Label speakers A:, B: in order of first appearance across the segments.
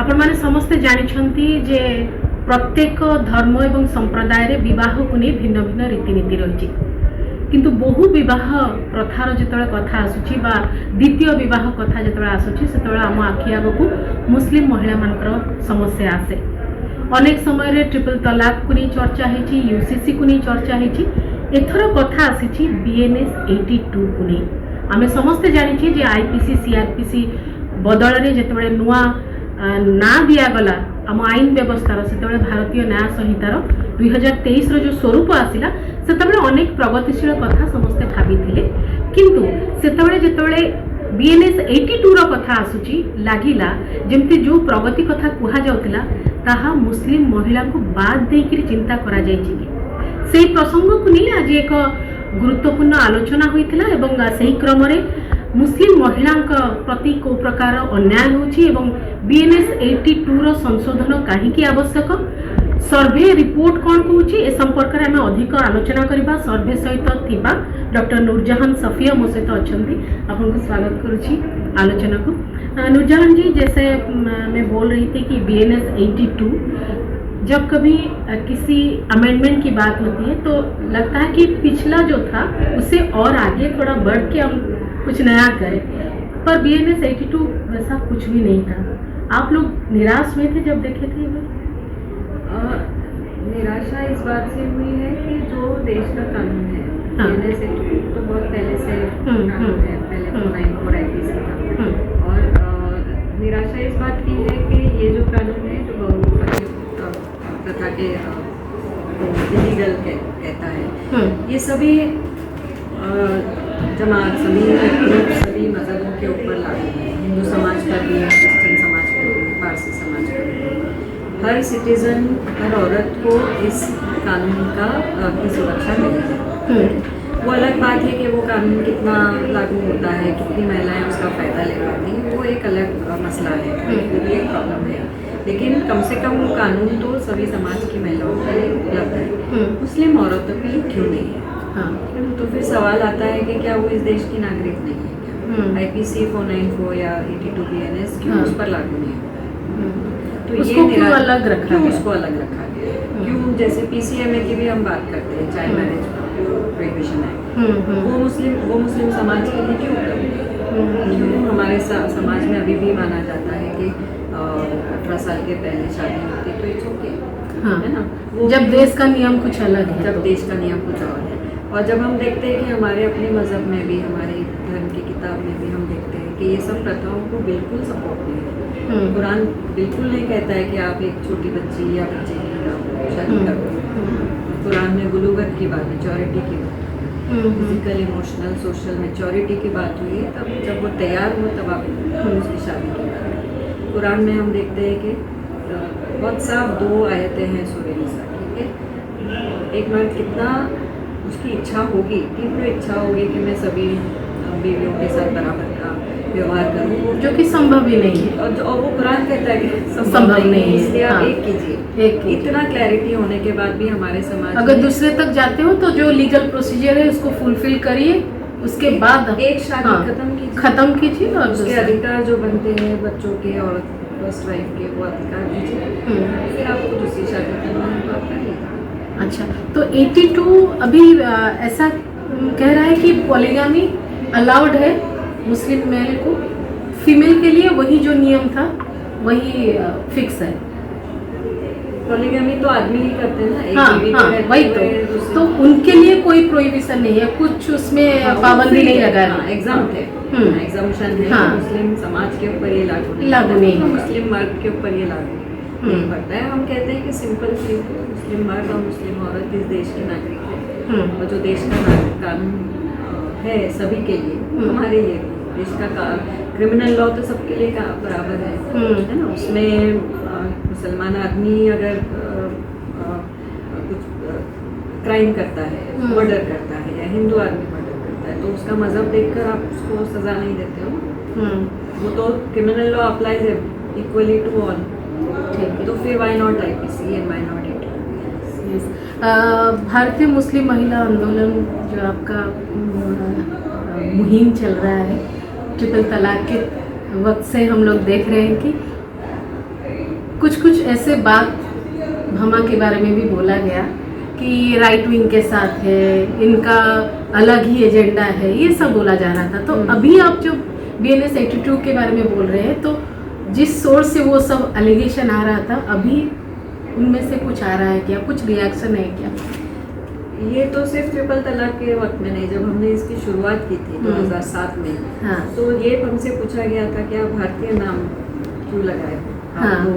A: आपण माने समस्ते जानिछंती जे प्रत्येक धर्म एवं संप्रदाय रे विवाह को नहीं भिन्न भिन्न रीतिनीति रही किंतु बहु विवाह प्रथार जिते कथा आसूची बा द्वितीय विवाह कथा जिते आसूची से आम आखि आगक मुस्लिम महिला मानकर समस्या आसे। अनेक समय रे ट्रिपल तलाक को नहीं चर्चा होती, यूसीसी को नहीं चर्चा होती, एथर कथा आसी बीएनएस 82 को नहीं। आमे समस्ते जानी जे आईपीसी सीआरपीसी बदल रे जिते नुआ ना दिगला आम आईन व्यवस्थार से भारतीय न्याय संहितार 2023 जो स्वरूप आसला से अनेक प्रगतिशील कथा समस्ते भाभी किंतु से जिते बीएनएस 82 कथा आसूची लगिला जमती जो प्रगति कथा कहुला ताहा मुस्लिम महिला को बाद देकर चिंता करा जायछि कि से प्रसंग को नहीं आज एक गुरुत्वपूर्ण आलोचना होइतिला एवं सही क्रम रे मुस्लिम महिला प्रति को प्रकार अन्याय होछि एवं बीएनएस 82 रो संशोधन काहीकि आवश्यक, सर्वे रिपोर्ट कौन कहूँ ए संपर्क में आम अधिक आलोचना करबा। सर्वे सहित थिबा डॉक्टर नूरजहान सफिया मो सहित अच्छी, आपको स्वागत करुछि आलोचना को। नूरजहान जी, जैसे मैं बोल रही थी कि बीएनएस 82 जब कभी किसी अमेंडमेंट की बात होती है तो लगता है कि पिछला जो था उससे और आगे थोड़ा बढ़ के हम कुछ नया करें, पर बीएनएस 82 वैसा कुछ भी नहीं था। आप लोग निराश हुए थे जब देखे थे?
B: निराशा इस बात से हुई है कि जो देश का कानून है बीएनएस 82 तो बहुत पहले से कानून है, पहले तो 94 आईपीसी था, और निराशा इस बात की है कि ये जो कानून है जो प्रथा के इलीगल कहता है, ये सभी जमात सभी मजहबों के ऊपर लागू है। हिंदू समाज पर भी है, क्रिश्चियन समाज पर भी है, पारसी समाज पर भी है। हर सिटीजन, हर औरत को इस कानून की सुरक्षा मिलेगी। वो अलग बात है कि वो कानून कितना लागू होता है, कितनी महिलाएं उसका फ़ायदा ले पाती हैं, वो एक अलग मसला है, वो भी एक प्रॉब्लम है। लेकिन कम से कम वो कानून तो सभी समाज की महिलाओं के लिए उपलब्ध है, मुस्लिम औरतों के लिए क्यों नहीं है? तो फिर सवाल आता है कि क्या वो इस देश की नागरिक नहीं है क्या? आईपीसी 494 या 82 बीएनएस क्यों उस पर लागू नहीं है? तो
A: उसको क्यों अलग रखा गया?
B: उसको अलग रखा गया क्यों? जैसे पीसीएमए की भी हम बात करते हैं, चाइल्ड मैरिज प्रोहिबिशन है, वो मुस्लिम समाज के लिए क्यों उपलब्ध है? क्यों हमारे समाज में अभी भी माना जाता है कि 18 साल के पहले शादी होती तो इट्स ओके, है ना? वो
A: जब देश का नियम कुछ अलग है,
B: जब देश का नियम कुछ और है। और जब हम देखते हैं कि हमारे अपने मज़हब में भी, हमारे धर्म की किताब में भी हम देखते हैं कि ये सब प्रथाओं को बिल्कुल सपोर्ट नहीं है। कुरान बिल्कुल नहीं कहता है कि आप एक छोटी बच्ची या बच्चे की शादी करो। कुरान में बुलूगत की बात, मैच्योरिटी की बात, फिजिकल, इमोशनल, सोशल मैच्योरिटी की बात हुई है, तब जब वो तैयार हो तब आप उसकी शादी की बात। कुरान में हम देखते हैं कि बहुत साफ 2 आयतें हैं सूरह निसा की, एक मर्द कितना उसकी इच्छा होगी, तीव्र इच्छा होगी कि मैं सभी बीवियों के साथ बराबर का व्यवहार करूँ,
A: जो कि संभव ही नहीं है,
B: और वो कुरान कहता है कि
A: संभव नहीं है,
B: इसलिए आप एक कीजिए। इतना क्लैरिटी होने के बाद भी हमारे समाज
A: अगर दूसरे तक जाते हो तो जो लीगल प्रोसीजर है उसको फुलफिल करिए, उसके बाद
B: एक शादी
A: खत्म कीजिए और
B: उसके अधिकार जो बनते हैं बच्चों के और फर्स्ट वाइफ के वो अधिकार दीजिए, फिर आपको दूसरी शादी करना है तो आप करिए।
A: अच्छा, तो 82 अभी ऐसा कह रहा है कि पॉलीगामी अलाउड है मुस्लिम मेल को, फीमेल के लिए वही जो नियम था वही फिक्स है।
B: पॉलीगामी तो आदमी ही करते हैं ना,
A: हाँ, वही तो उनके लिए कोई प्रोहिबिशन नहीं है, कुछ उसमें पाबंदी नहीं लगा है,
B: एग्जाम थे, एग्जाम्पशन है, मुस्लिम समाज के ऊपर ये लागू नहीं, मुस्लिम मर्द के ऊपर ये लागू नहीं पड़ता है। हम कहते हैं कि सिंपल सी मुस्लिम मर्द और मुस्लिम औरत इस देश के नागरिक है, और जो देश का कानून है सभी के लिए, हमारे लिए देश का क्रिमिनल लॉ तो सबके लिए बराबर है ना? उसमें मुसलमान आदमी अगर कुछ क्राइम करता है, मर्डर करता है, या हिंदू आदमी मर्डर करता है, तो उसका मजहब देखकर आप उसको सजा नहीं देते हो। वो तो क्रिमिनल लॉ अप्लाइज है इक्वली टू ऑल, तो फिर why not IPC and why not 82?
A: भारतीय मुस्लिम महिला आंदोलन जो आपका मुहिम चल रहा है, ट्रिपल तलाक के वक्त से हम लोग देख रहे हैं कि कुछ ऐसे बात भमा के बारे में भी बोला गया कि राइट विंग के साथ है, इनका अलग ही एजेंडा है, ये सब बोला जा रहा था। तो अभी आप जो BNS 82 के बारे में बोल रहे हैं, तो जिस सोर्स से वो सब एलिगेशन आ रहा था, अभी उनमें से कुछ आ रहा है क्या, कुछ रिएक्शन है क्या?
B: ये तो सिर्फ ट्रिपल तलाक के वक्त में नहीं, जब हमने इसकी शुरुआत की थी 2007 में,
A: हाँ।
B: तो ये हमसे पूछा गया था कि आप भारतीय नाम क्यों लगाए हो,
A: हाँ।
B: आपको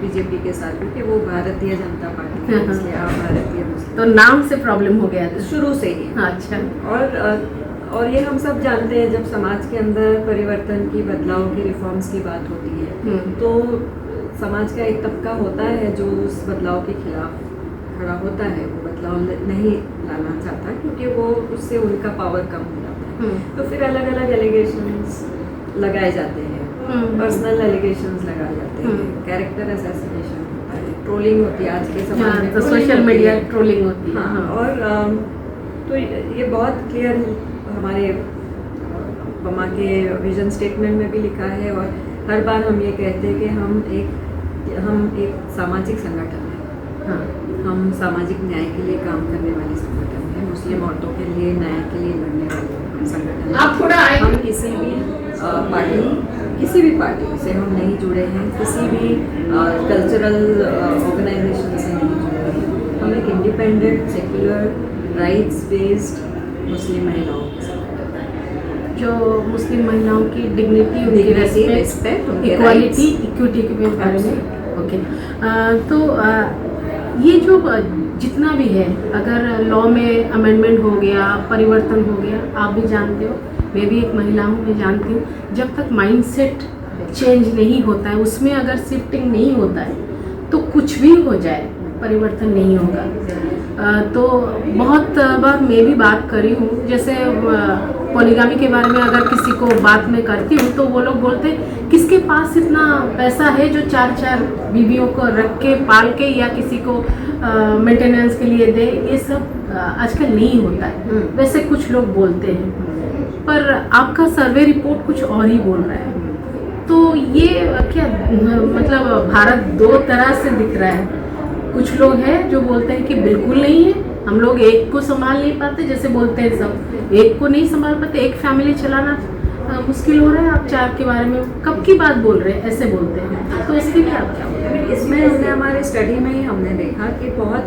B: बीजेपी के साथ, क्योंकि वो भारतीय जनता पार्टी है, इसलिए आप भारतीय मुस्लिम,
A: तो नाम से प्रॉब्लम हो गया था
B: शुरू से ही।
A: हाँ, अच्छा।
B: और ये हम सब जानते हैं, जब समाज के अंदर परिवर्तन की, बदलाव की, रिफॉर्म्स की बात होती है, तो समाज का एक तबका होता है जो उस बदलाव के खिलाफ खड़ा होता है, वो बदलाव नहीं लाना चाहता, क्योंकि वो उससे उनका पावर कम हो जाता है। तो फिर अलग अलग एलिगेशंस लगाए जाते हैं, पर्सनल एलिगेशंस लगाए जाते हैं, कैरेक्टर असैसिनेशन होता है, ट्रोलिंग होती है, आज के समाज में
A: तो सोशल मीडिया ट्रोलिंग होती है।
B: हाँ, और तो ये बहुत क्लियर हमारे बमा के विजन स्टेटमेंट में भी लिखा है, और हर बार हम ये कहते हैं कि हम एक सामाजिक संगठन हैं।
A: हाँ।
B: हम सामाजिक न्याय के लिए काम करने वाले संगठन हैं, मुस्लिम औरतों के लिए, न्याय के लिए लड़ने वाले संगठन हैं। हम किसी भी पार्टी से हम नहीं जुड़े हैं, किसी भी कल्चरल ऑर्गेनाइजेशन से नहीं जुड़े हैं। हम एक इंडिपेंडेंट, सेक्युलर, राइट्स बेस्ड मुस्लिम महिलाओं के साथ,
A: जो मुस्लिम महिलाओं की डिग्निटी, उनकी रेस्पेक्ट, इक्वालिटी, इक्विटी के बारे में। ओके, तो ये जो जितना भी है, अगर लॉ में अमेंडमेंट हो गया, परिवर्तन हो गया, आप भी जानते हो, मैं भी एक महिला हूँ, मैं जानती हूँ, जब तक माइंडसेट चेंज नहीं होता है, उसमें अगर शिफ्टिंग नहीं होता है, तो कुछ भी हो जाए परिवर्तन नहीं होगा। तो बहुत बार मैं भी बात करी हूँ, जैसे पॉलीगामी के बारे में अगर किसी को बात मैं करती हूँ, तो वो लोग बोलते हैं किसके पास इतना पैसा है जो 4-4 बीवियों को रख के पाल के या किसी को मेंटेनेंस के लिए दे। ये सब आजकल नहीं होता है, वैसे कुछ लोग बोलते हैं, पर आपका सर्वे रिपोर्ट कुछ और ही बोल रहा है। तो ये क्या मतलब भारत दो तरह से दिख रहा है। कुछ लोग हैं जो बोलते हैं कि बिल्कुल नहीं है, हम लोग एक को संभाल नहीं पाते, जैसे बोलते हैं सब, एक को नहीं संभाल पाते, एक फैमिली चलाना मुश्किल हो रहा है, आप 4 के बारे में कब की बात बोल रहे हैं, ऐसे बोलते हैं। तो इसके लिए आप क्या बोलते हैं?
B: इसमें हमने हमारे स्टडी में ही हमने देखा कि बहुत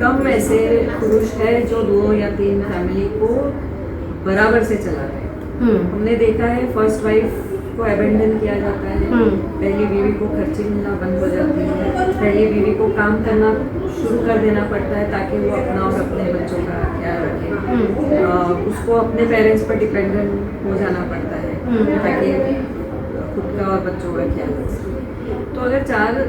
B: कम ऐसे पुरुष है जो 2 या 3 फैमिली को बराबर से चला रहे हैं। हमने देखा है फर्स्ट वाइफ को अबेंडन किया जाता है, पहली बीवी को खर्ची मिलना बंद हो जाती है, पहली बीवी को काम करना शुरू कर देना पड़ता है ताकि वो अपना और अपने बच्चों का ख्याल रखे, उसको अपने पेरेंट्स पर डिपेंडेंट हो जाना पड़ता है ताकि खुद का और बच्चों का ख्याल रखे। तो अगर 4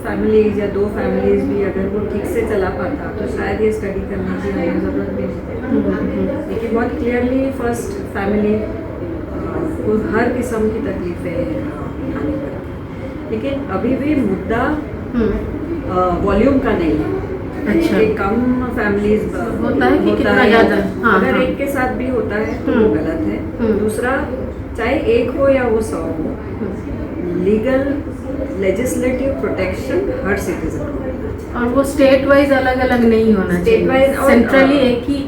B: फैमिलीज या 2 फैमिलीज भी अगर वो ठीक से चला पाता तो शायद ये स्टडी करने की हमें ज़रूरत भी नहीं। लेकिन बहुत क्लियरली फर्स्ट फैमिली को हर किस्म की तकलीफें उठानी पड़ती, लेकिन अभी भी मुद्दा वॉल्यूम का नहीं है।
A: अच्छा,
B: कि कम फैमिलीज
A: होता है कि कितना ज़्यादा,
B: अगर एक के साथ भी होता है तो वो गलत है। दूसरा, चाहे एक हो या वो 100 हो, लीगल लेजिस्लेटिव प्रोटेक्शन हर सिटीजन को,
A: और वो स्टेट वाइज अलग अलग नहीं होना चाहिए,
B: स्टेट वाइज
A: सेंट्रली एक ही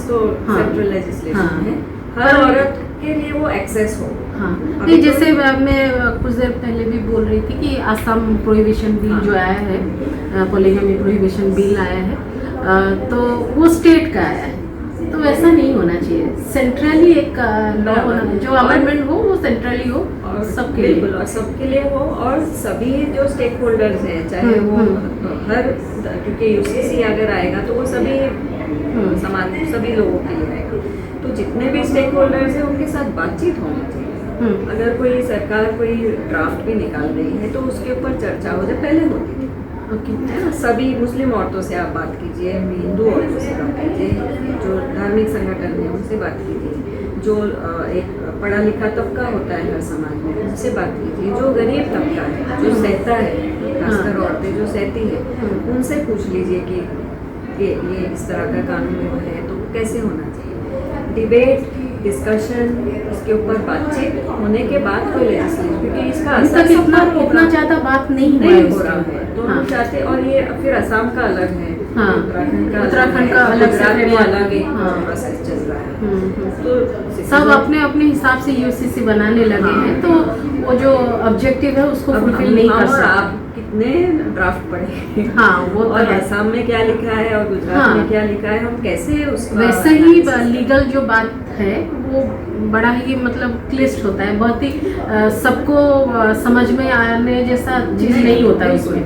B: तो सेंट्रल लेजिस्लेशन है, हर औरत के लिए वो एक्सेस हो।
A: हाँ, नहीं जैसे मैं कुछ देर पहले भी बोल रही थी कि असम प्रोहिबिशन बिल जो आया है, पॉलीगमी प्रोहिबिशन बिल आया है, तो वो स्टेट का आया है, तो वैसा नहीं होना चाहिए। सेंट्रली एक लॉ होना, जो अमेंडमेंट हो वो सेंट्रली हो सबके लिए,
B: बिल्कुल, और सबके लिए हो, और सभी जो स्टेक होल्डर्स हैं, चाहे वो हर, क्योंकि यूसीसी अगर आएगा तो वो सभी समान सभी लोगों के लिए आएगा, तो जितने भी स्टेक होल्डर्स हैं उनके साथ बातचीत होनी चाहिए। अगर कोई सरकार कोई ड्राफ्ट भी निकाल रही है तो उसके ऊपर चर्चा हो, जब पहले होती थी। है ना, सभी मुस्लिम औरतों से आप बात कीजिए, हिंदू औरतों से बात कीजिए, जो धार्मिक संगठन है उनसे बात कीजिए, जो एक पढ़ा लिखा तबका होता है हर समाज में उनसे बात कीजिए, जो गरीब तबका है जो सहता है, खासकर औरतें जो सहती है, उनसे पूछ लीजिए कि ये इस तरह का कानून है तो कैसे होना चाहिए। डिबेट डिस्कशन, इसके ऊपर बातचीत होने के बाद कोई लेजिस्लेशन, क्योंकि इसका
A: अभी
B: असर
A: तक इतना ज़्यादा बात नहीं हुआ है
B: हो रहा है। तो हम चाहते, और ये फिर असम का अलग है,
A: हाँ,
B: उत्तराखंड का अलग, गुजरात में अलग एक प्रोसेस चल रहा है। तो
A: सब अपने अपने हिसाब से यूसीसी बनाने लगे हैं, तो वो जो ऑब्जेक्टिव है उसको फुलफिल नहीं कर सकते।
B: आप कितने ड्राफ्ट पढ़े,
A: हाँ वो तो
B: और
A: है।
B: असम में क्या लिखा है और गुजरात में क्या लिखा है, हम कैसे उसका
A: वैसे ही लीगल जो बात है वो बड़ा ही मतलब क्लिष्ट होता है, बहुत ही सबको समझ में आने जैसा चीज़ नहीं होता है उसमें।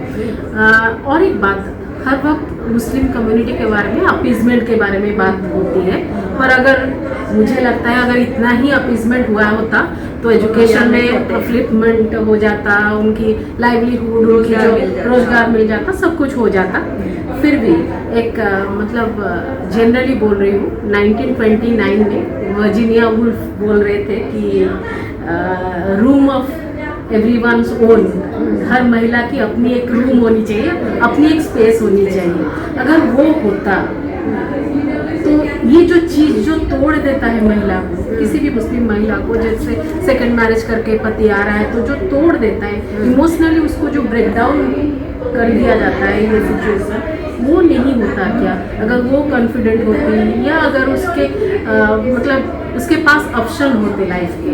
A: और एक बात, हर वक्त मुस्लिम कम्युनिटी के बारे में, अपीजमेंट के बारे में बात होती है, पर अगर मुझे लगता है अगर इतना ही अपीजमेंट हुआ होता तो एजुकेशन में अपलिफ्टमेंट हो जाता, उनकी लाइवलीहुड, उनकी जो रोजगार मिल जाता, सब कुछ हो जाता। फिर भी एक मतलब जनरली बोल रही हूँ, 1929 में वर्जीनिया वुल्फ बोल रहे थे कि रूम ऑफ एवरीवनस ओन, हर महिला की अपनी एक रूम होनी चाहिए, अपनी एक स्पेस होनी चाहिए। अगर वो होता तो ये जो चीज़ जो तोड़ देता है महिला को, किसी भी मुस्लिम महिला को, जैसे सेकंड मैरिज करके पति आ रहा है तो जो तोड़ देता है इमोशनली, उसको जो ब्रेक डाउन कर दिया जाता है ये सिचुएशन, वो नहीं होता क्या अगर वो कॉन्फिडेंट होती, या अगर उसके मतलब उसके पास ऑप्शन होते लाइफ के,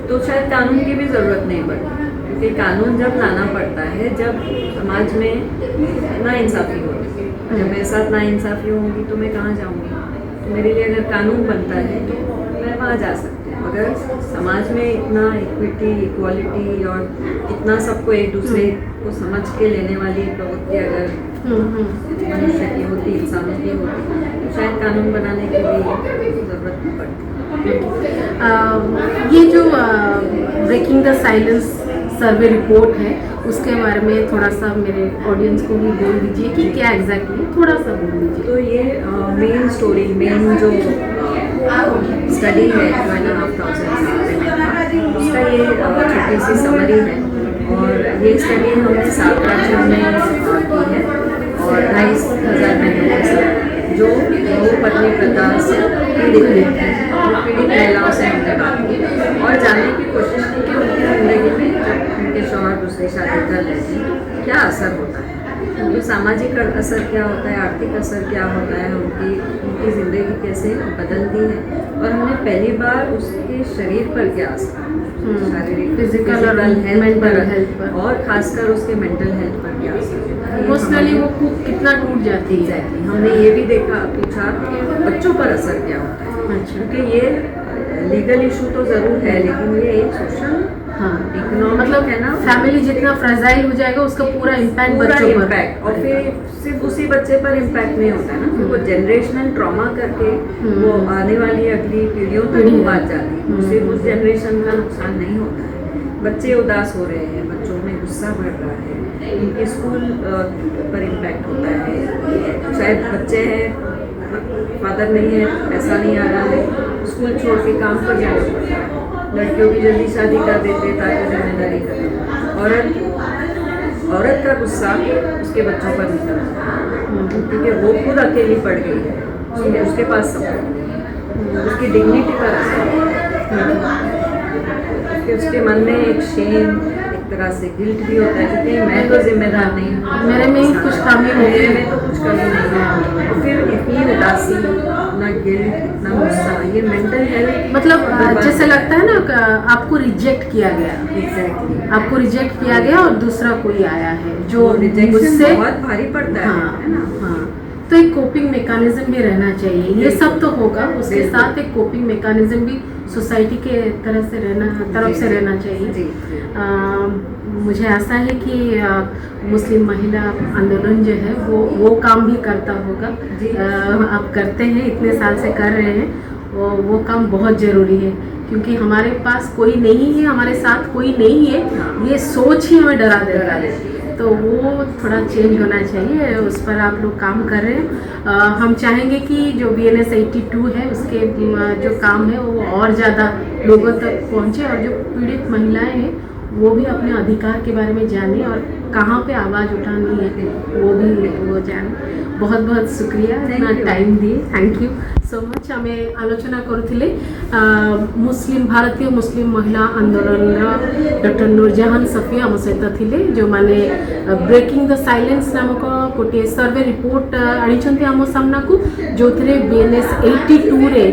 B: तो शायद कानून की भी ज़रूरत नहीं पड़ती। क्योंकि कानून जब लाना पड़ता है जब समाज में नाइंसाफ़ी होती है, जब मेरे साथ नाइंसाफ़ी होगी तो मैं कहाँ जाऊँगी। तो मेरे लिए अगर कानून बनता है तो मैं वहाँ जा सकती हूँ। अगर समाज में इतना इक्विटी, इक्वालिटी और इतना सबको एक दूसरे को समझ के लेने वाली प्रवृत्ति अगर मनुष्य की होती, इंसानों की होती, तो शायद कानून बनाने की भी ज़रूरत नहीं पड़ती।
A: ये जो breaking the silence survey report है उसके बारे में थोड़ा सा मेरे ऑडियंस को भी बोल दीजिए कि क्या एग्जैक्टली, थोड़ा सा बोल दीजिए।
B: तो ये मेन स्टोरी, मेन जो स्टडी है 2,500 उसका ये छोटी सी समरी है। और ये स्टडी हमने 7 राज्यों में की है और 2,500 महिलाओं से जो बहुपत्नी प्रथा से पीड़ित हैं, पीड़ित महिलाओं से हमने बात की और जानने की कोशिश की कि उनकी ज़िंदगी में जब उनके शौहर दूसरी शादी कर लेते हैं तो क्या असर होता है, तो सामाजिक असर क्या होता है, आर्थिक असर क्या होता है, उनकी ज़िंदगी कैसे बदलती है, और हमने पहली बार उसके शरीर पर क्या असर, शारीरिक
A: फिजिकल और मेंटल हेल्थ पर,
B: और खासकर उसके मेंटल हेल्थ पर क्या असर होता है,
A: इमोशनली वो कितना टूट जाती है।
B: एग्जैक्टली हमने ये भी पूछा कि बच्चों पर असर क्या होता है।
A: अच्छा,
B: क्योंकि ये लीगल इशू तो ज़रूर है लेकिन ये एक सोशल,
A: हाँ,
B: इकोनॉमिक
A: मतलब
B: है ना,
A: फैमिली जितना फ्रेजाइल हो जाएगा उसका पूरा इम्पैक्ट बच्चों पर,
B: इम्पैक्ट, और फिर सिर्फ उसी बच्चे पर इम्पैक्ट नहीं होता है ना, फिर वो जनरेशनल ट्रॉमा करके वो आने वाली अगली पीढ़ियों तक बात जाती है। तो सिर्फ उस जनरेशन का नुकसान नहीं होता है, बच्चे उदास हो रहे हैं, बच्चों में गुस्सा बढ़ रहा है, उनके स्कूल पर इम्पैक्ट होता है, शायद बच्चे हैं, फादर नहीं है, पैसा नहीं आ रहा है, स्कूल छोड़ के काम पर जाना पड़ता है, लड़कियों की जल्दी शादी कर देते ताकि जिम्मेदारी करें, औरत का गुस्सा उसके बच्चों पर निकलता है क्योंकि वो खुद अकेली पड़ गई है, उसके पास सब, उसकी डिग्निटी पर असर, उसके मन में एक शेम, एक तरह से गिल्ट भी होता है क्योंकि मैं तो जिम्मेदार नहीं हूँ,
A: मेरे में ही कुछ कमी हो गई,
B: में तो कुछ कमी नहीं है, तो फिर इतनी उदासी, इतना गिल्ट, इतना गुस्सा, ये मेंटल हेल्थ,
A: मतलब जैसे लगता है ना आपको रिजेक्ट किया गया,
B: एग्जैक्टली
A: आपको रिजेक्ट किया गया और दूसरा कोई आया है जो
B: रिजेक्शन
A: मुझसे,
B: बहुत भारी पड़ता है,
A: हाँ,
B: है ना?
A: हाँ, तो एक कोपिंग मैकेनिज्म भी रहना चाहिए, ये सब तो होगा, उसके
B: बिल्कुल।
A: साथ एक कोपिंग मैकेनिज्म भी सोसाइटी के तरफ से रहना चाहिए।
B: जी,
A: मुझे आशा है कि मुस्लिम महिला आंदोलन जो है वो काम भी करता होगा, आप करते हैं, इतने साल से कर रहे हैं, वो काम बहुत ज़रूरी है क्योंकि हमारे पास कोई नहीं है, हमारे साथ कोई नहीं है, ये सोच ही हमें डरा देता है, तो वो थोड़ा चेंज होना चाहिए, उस पर आप लोग काम कर रहे हैं। हम चाहेंगे कि जो BNS 82 है उसके जो काम है वो और ज़्यादा लोगों तक पहुँचे और जो पीड़ित महिलाएं हैं वो भी अपने अधिकार के बारे में जाने और कहाँ पे आवाज़ उठानी है वो भी वो जाने। बहुत बहुत शुक्रिया इतना टाइम दिए, थैंक यू सो मच। आम आलोचना करुले मुस्लिम भारतीय मुस्लिम महिला आंदोलन डॉक्टर नूरजहान सफी आम सहित थे जो मैंने ब्रेकिंग द साइलेंस नामक गोटे सर्वे रिपोर्ट आनी आम सामना को जो थे BNS 82 रे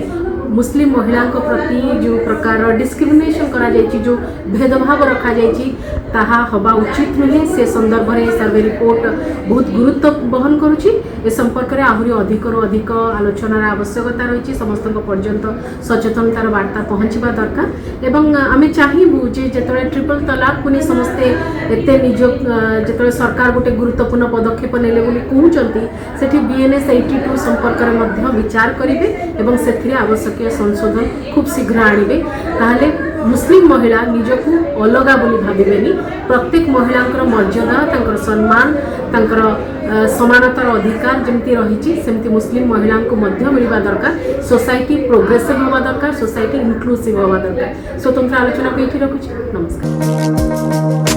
A: मुस्लिम महिला प्रति जो प्रकार डिस्क्रिमिनेशन करा जायछि, जो भेदभाव रखा जायछि ताहा हवा उचित नुहे। से संदर्भ में सर्वे रिपोर्ट बहुत गुरुत्व बहन करुछि। ए संपर्क में आहरी अधिक अधिक आलोचनार आवश्यकता रही, समस्त पर्यंत सचेतनतार वार्ता पहुँचवा दरकार। एवं आम चाहबू जे जेतबेले ट्रिपल तलाक को समस्ते एते निज जेतबेले सरकार गोटे गुरुत्वपूर्ण पदक्षेप नेले बोली कहउचंती सेठी BNS 82 संपर्क में मध्य विचार करिवे एवं सेथिरे आवश्यक संशोधन खूब शीघ्र आणिबे। ताहले मुस्लिम महिला निजकू अलगा बोली भाविबेनी। प्रत्येक महिलांकर मर्यादा तांकर सम्मान तांकर समानतार अधिकार जमती रही सेमती मुस्लिम महिला को मध्य मिलवा दरकार। सोसाइटी प्रोग्रेसिव होवा दरकार, सोसाइटी इंक्लूसिव होवा दरकार। स्वतंत्र आलोचना को ये रखुछि। नमस्कार।